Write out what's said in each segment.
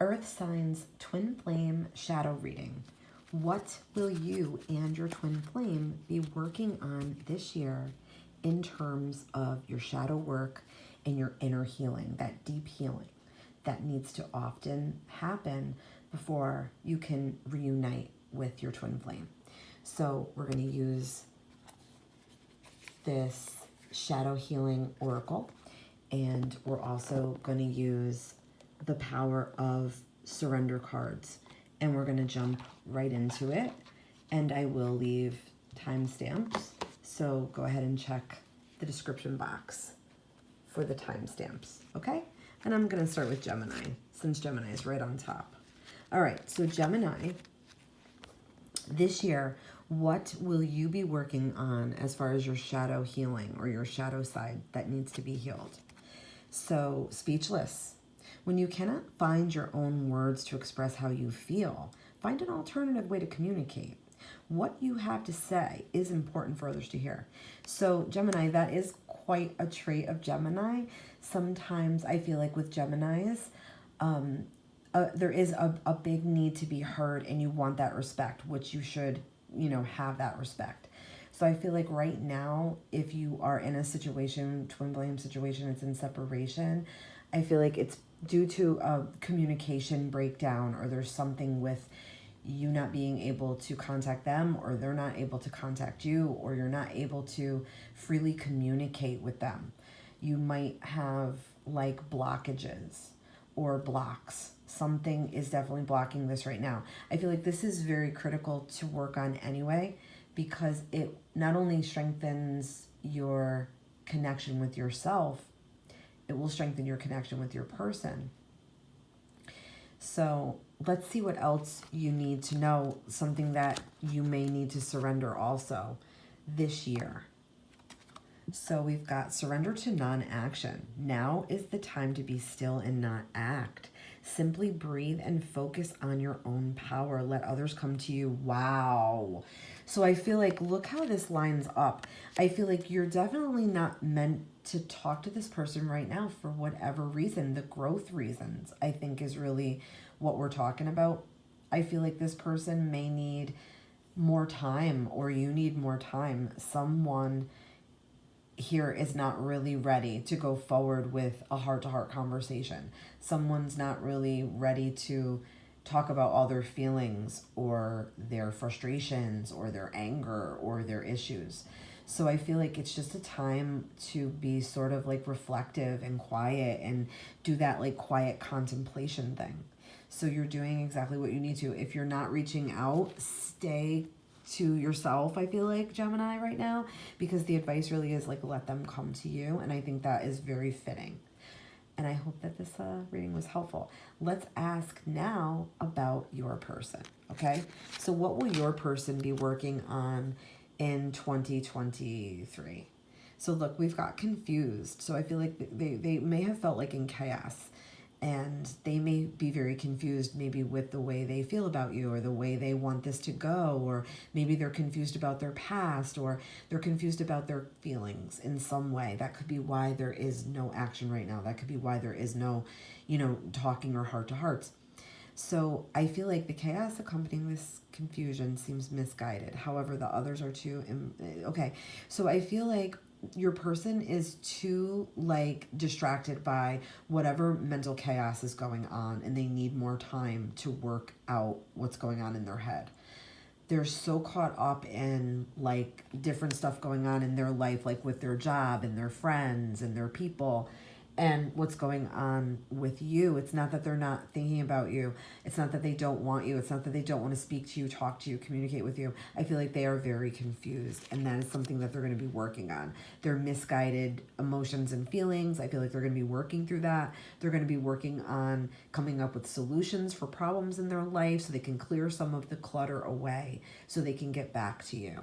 Earth Signs Twin Flame Shadow Reading. What will you and your twin flame be working on this year in terms of your shadow work and your inner healing, that deep healing that needs to often happen before you can reunite with your twin flame? So we're going to use this shadow healing oracle, and we're also going to use the power of surrender cards, and we're going to jump right into it. And I will leave timestamps, so go ahead and check the description box for the timestamps, okay? And I'm going to start with Gemini, since Gemini is right on top. All right, so Gemini, this year, what will you be working on as far as your shadow healing or your shadow side that needs to be healed? So, speechless. When you cannot find your own words to express how you feel, find an alternative way to communicate. What you have to say is important for others to hear. So, Gemini, that is quite a trait of Gemini. Sometimes I feel like with Geminis, there is a big need to be heard, and you want that respect, which you should, have that respect. So I feel like right now, if you are in a situation, twin flame situation, it's in separation, I feel like it's due to a communication breakdown, or there's something with you not being able to contact them, or they're not able to contact you, or you're not able to freely communicate with them. You might have like blockages or blocks. Something is definitely blocking this right now. I feel like this is very critical to work on anyway, because it not only strengthens your connection with yourself, it will strengthen your connection with your person. So let's see what else you need to know, something that you may need to surrender also this year. So we've got surrender to non-action. Now is the time to be still and not act. Simply breathe and focus on your own power. Let others come to you. Wow. So I feel like, look how this lines up. I feel like you're definitely not meant to talk to this person right now for whatever reason. The growth reasons, I think, is really what we're talking about. I feel like this person may need more time, or you need more time. Someone here is not really ready to go forward with a heart-to-heart conversation. Someone's not really ready to talk about all their feelings or their frustrations or their anger or their issues. So I feel like it's just a time to be sort of like reflective and quiet and do that like quiet contemplation thing. So you're doing exactly what you need to. If you're not reaching out, stay to yourself, I feel like, Gemini, right now, because the advice really is like, let them come to you. And I think that is very fitting. And I hope that this reading was helpful. Let's ask now about your person, okay? So what will your person be working on in 2023? So look, we've got confused. So I feel like they may have felt like in chaos, and they may be very confused maybe with the way they feel about you, or the way they want this to go, or maybe they're confused about their past, or they're confused about their feelings in some way. That could be why there is no action right now. That could be why there is no, talking or heart-to-hearts. So I feel like the chaos accompanying this confusion seems misguided. However, the others are too, okay. So I feel like your person is too distracted by whatever mental chaos is going on, and they need more time to work out what's going on in their head. They're so caught up in different stuff going on in their life, like with their job and their friends and their people, and what's going on with you. It's not that they're not thinking about you. It's not that they don't want you. It's not that they don't want to speak to you, talk to you, communicate with you. I feel like they are very confused, and that is something that they're going to be working on. Their misguided emotions and feelings, I feel like they're going to be working through that. They're going to be working on coming up with solutions for problems in their life so they can clear some of the clutter away so they can get back to you.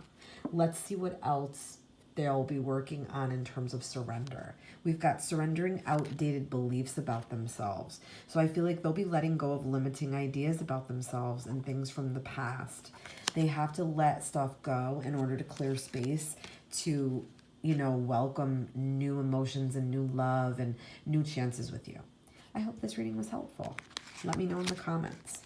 Let's see what else they'll be working on in terms of surrender. We've got surrendering outdated beliefs about themselves. So I feel like they'll be letting go of limiting ideas about themselves and things from the past. They have to let stuff go in order to clear space to, welcome new emotions and new love and new chances with you. I hope this reading was helpful. Let me know in the comments.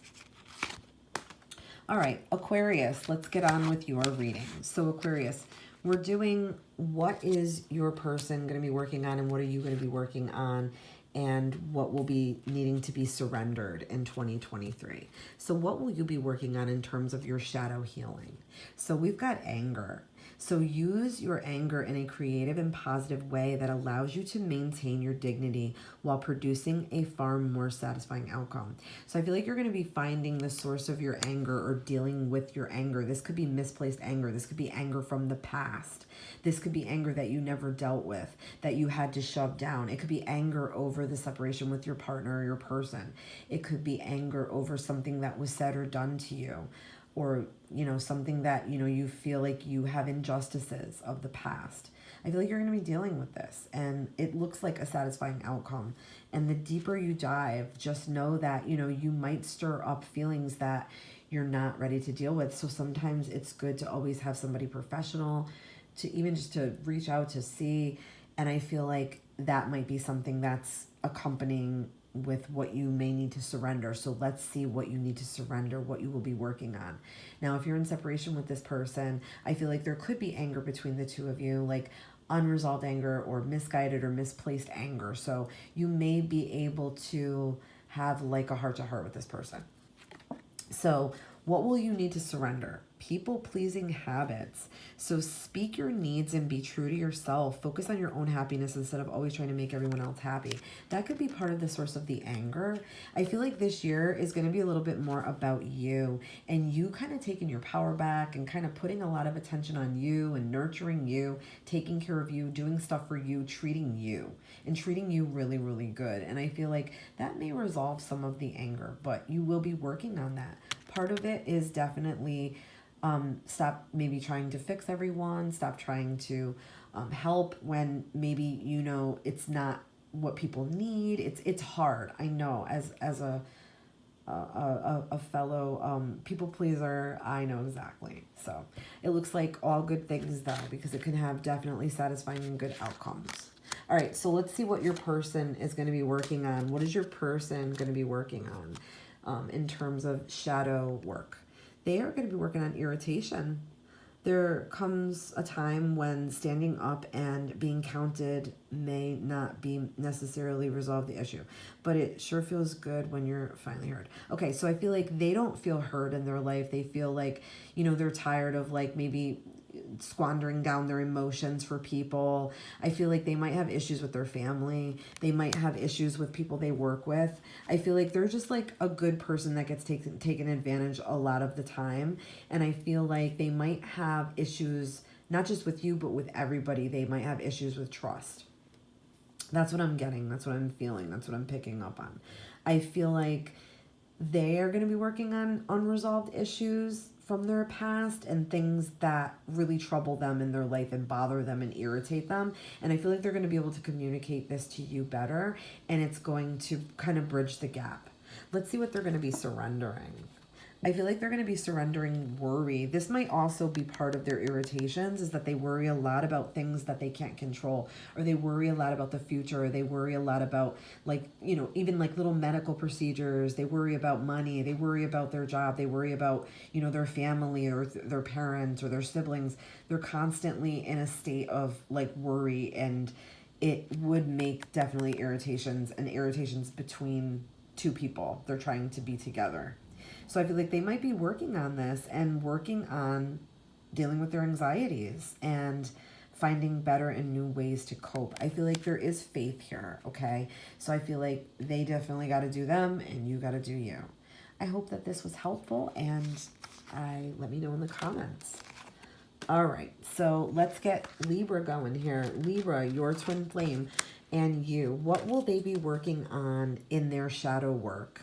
All right, Aquarius, let's get on with your reading. So Aquarius, we're doing what is your person going to be working on and what are you going to be working on and what will be needing to be surrendered in 2023. So what will you be working on in terms of your shadow healing? So we've got anger. So use your anger in a creative and positive way that allows you to maintain your dignity while producing a far more satisfying outcome. So I feel like you're going to be finding the source of your anger or dealing with your anger. This could be misplaced anger. This could be anger from the past. This could be anger that you never dealt with, that you had to shove down. It could be anger over the separation with your partner or your person. It could be anger over something that was said or done to you, or, you know, something that, you know, you feel like you have injustices of the past. I feel like you're going to be dealing with this, and it looks like a satisfying outcome. And the deeper you dive, just know that, you know, you might stir up feelings that you're not ready to deal with. So sometimes it's good to always have somebody professional to even just to reach out to see. And I feel like that might be something that's accompanying with what you may need to surrender. So let's see what you need to surrender, what you will be working on. Now, if you're in separation with this person, I feel like there could be anger between the two of you, like unresolved anger or misguided or misplaced anger. So you may be able to have like a heart-to-heart with this person. So what will you need to surrender? People-pleasing habits. So speak your needs and be true to yourself. Focus on your own happiness instead of always trying to make everyone else happy. That could be part of the source of the anger. I feel like this year is going to be a little bit more about you and you kind of taking your power back and kind of putting a lot of attention on you and nurturing you, taking care of you, doing stuff for you, treating you really, really good. And I feel like that may resolve some of the anger, but you will be working on that. Part of it is definitely stop maybe trying to fix everyone, stop trying to help when maybe, you know, it's not what people need. It's hard. I know as a fellow people pleaser, I know exactly. So it looks like all good things though, because it can have definitely satisfying and good outcomes. All right, so let's see what your person is going to be working on. What is your person going to be working on in terms of shadow work? They are going to be working on irritation. There comes a time when standing up and being counted may not be necessarily resolve the issue, but it sure feels good when you're finally heard. Okay, so I feel like they don't feel heard in their life. They feel like, you know, they're tired of like maybe squandering down their emotions for people. I feel like they might have issues with their family. They might have issues with people they work with. I feel like they're just like a good person that gets taken advantage a lot of the time. And I feel like they might have issues, not just with you, but with everybody. They might have issues with trust. That's what I'm getting. That's what I'm feeling. That's what I'm picking up on. I feel like they are going to be working on unresolved issues from their past and things that really trouble them in their life and bother them and irritate them. And I feel like they're going to be able to communicate this to you better, and it's going to kind of bridge the gap. Let's see what they're going to be surrendering. I feel like they're going to be surrendering worry. This might also be part of their irritations, is that they worry a lot about things that they can't control, or they worry a lot about the future, or they worry a lot about, like, you know, even like little medical procedures. They worry about money. They worry about their job. They worry about, you know, their family or their parents or their siblings. They're constantly in a state of like worry, and it would make definitely irritations between two people. They're trying to be together. So I feel like they might be working on this and working on dealing with their anxieties and finding better and new ways to cope. I feel like there is faith here, okay? So I feel like they definitely got to do them and you got to do you. I hope that this was helpful, and let me know in the comments. All right, so let's get Libra going here. Libra, your twin flame and you. What will they be working on in their shadow work?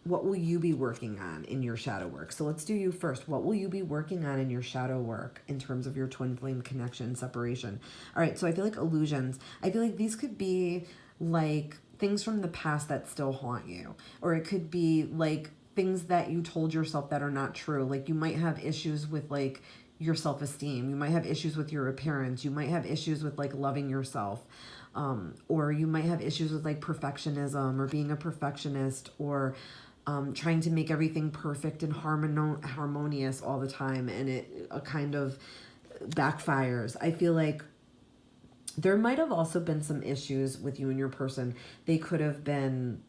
What will you be working on in your shadow work? So let's do you first. What will you be working on in your shadow work in terms of your twin flame connection, separation? All right, so I feel like illusions. I feel like these could be like things from the past that still haunt you. Or it could be like things that you told yourself that are not true. Like you might have issues with like your self-esteem. You might have issues with your appearance. You might have issues with like loving yourself. Or you might have issues with like perfectionism or being a perfectionist, or trying to make everything perfect and harmonious all the time, and it kind of backfires. I feel like there might have also been some issues with you and your person. They could have been,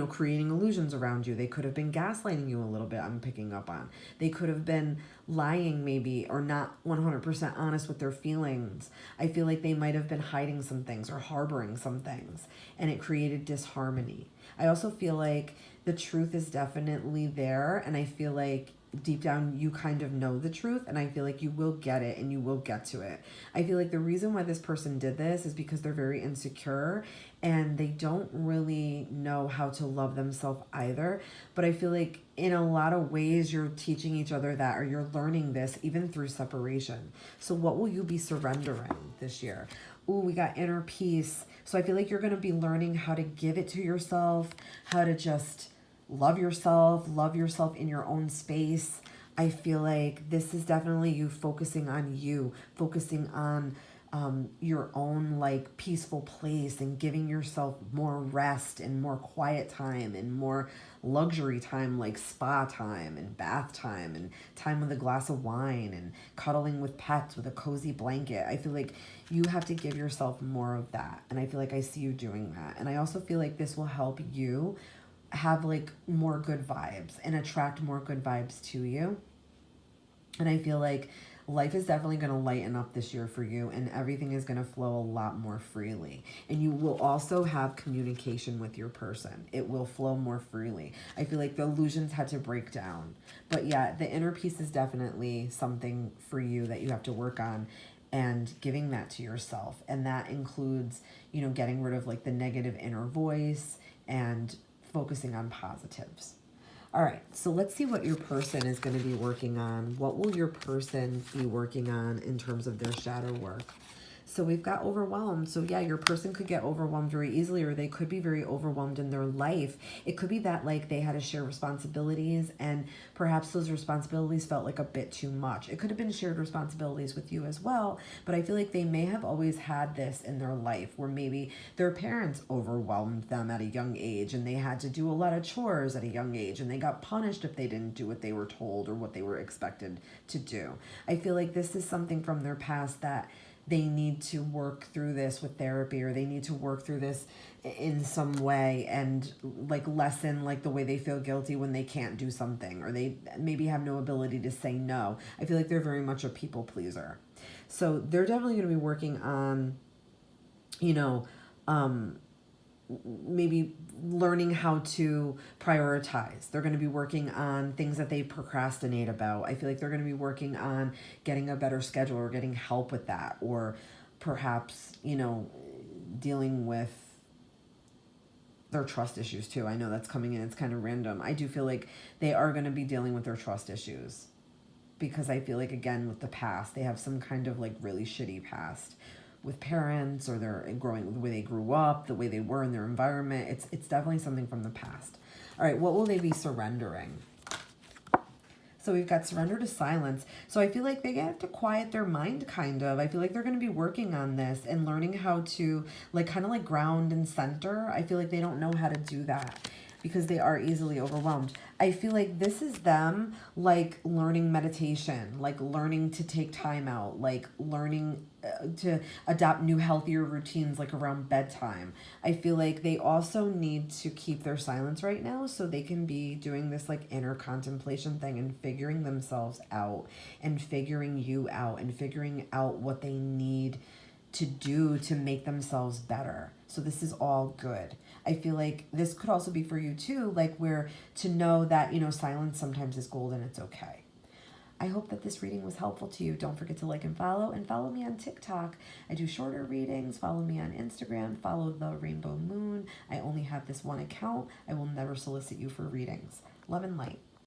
creating illusions around you. They could have been gaslighting you a little bit, I'm picking up on. They could have been lying maybe, or not 100% honest with their feelings. I feel like they might have been hiding some things or harboring some things, and it created disharmony. I also feel like the truth is definitely there, and I feel like deep down you kind of know the truth, and I feel like you will get it and you will get to it. I feel like the reason why this person did this is because they're very insecure and they don't really know how to love themselves either. But I feel like in a lot of ways you're teaching each other that, or you're learning this even through separation. So what will you be surrendering this year? Ooh, we got inner peace. So I feel like you're going to be learning how to give it to yourself, how to just love yourself in your own space. I feel like this is definitely you focusing on you, focusing on your own like peaceful place, and giving yourself more rest and more quiet time and more luxury time, like spa time and bath time and time with a glass of wine and cuddling with pets with a cozy blanket. I feel like you have to give yourself more of that, and I feel like I see you doing that. And I also feel like this will help you have like more good vibes and attract more good vibes to you. And I feel like life is definitely going to lighten up this year for you, and everything is going to flow a lot more freely. And you will also have communication with your person. It will flow more freely. I feel like the illusions had to break down. But yeah, the inner peace is definitely something for you that you have to work on, and giving that to yourself. And that includes, getting rid of like the negative inner voice and focusing on positives. All right, so let's see what your person is going to be working on. What will your person be working on in terms of their shadow work? So we've got overwhelmed. So yeah, your person could get overwhelmed very easily, or they could be very overwhelmed in their life. It could be that like they had to share responsibilities, and perhaps those responsibilities felt like a bit too much. It could have been shared responsibilities with you as well, but I feel like they may have always had this in their life, where maybe their parents overwhelmed them at a young age, and they had to do a lot of chores at a young age, and they got punished if they didn't do what they were told or what they were expected to do. I feel like this is something from their past that they need to work through this with therapy, or they need to work through this in some way, and like lessen like the way they feel guilty when they can't do something, or they maybe have no ability to say no. I feel like they're very much a people pleaser. So they're definitely going to be working on, maybe learning how to prioritize. They're going to be working on things that they procrastinate about. I feel like they're going to be working on getting a better schedule, or getting help with that, or perhaps, dealing with their trust issues too. I know that's coming in. It's kind of random. I do feel like they are going to be dealing with their trust issues, because I feel like, again, with the past, they have some kind of like really shitty past with parents, or they're growing, the way they grew up, the way they were in their environment. It's definitely something from the past. All right, what will they be surrendering? So we've got surrender to silence. So I feel like they have to quiet their mind, kind of. I feel like they're going to be working on this and learning how to like kind of like ground and center. I feel like they don't know how to do that, because they are easily overwhelmed. I feel like this is them like learning meditation, like learning to take time out, like learning to adopt new healthier routines, like around bedtime. I feel like they also need to keep their silence right now, so they can be doing this like inner contemplation thing, and figuring themselves out, and figuring you out, and figuring out what they need to do to make themselves better. So this is all good. I feel like this could also be for you too, like where to know that, silence sometimes is gold, and it's okay. I hope that this reading was helpful to you. Don't forget to like and follow me on TikTok. I do shorter readings. Follow me on Instagram. Follow the Rainbow Moon. I only have this one account. I will never solicit you for readings. Love and light.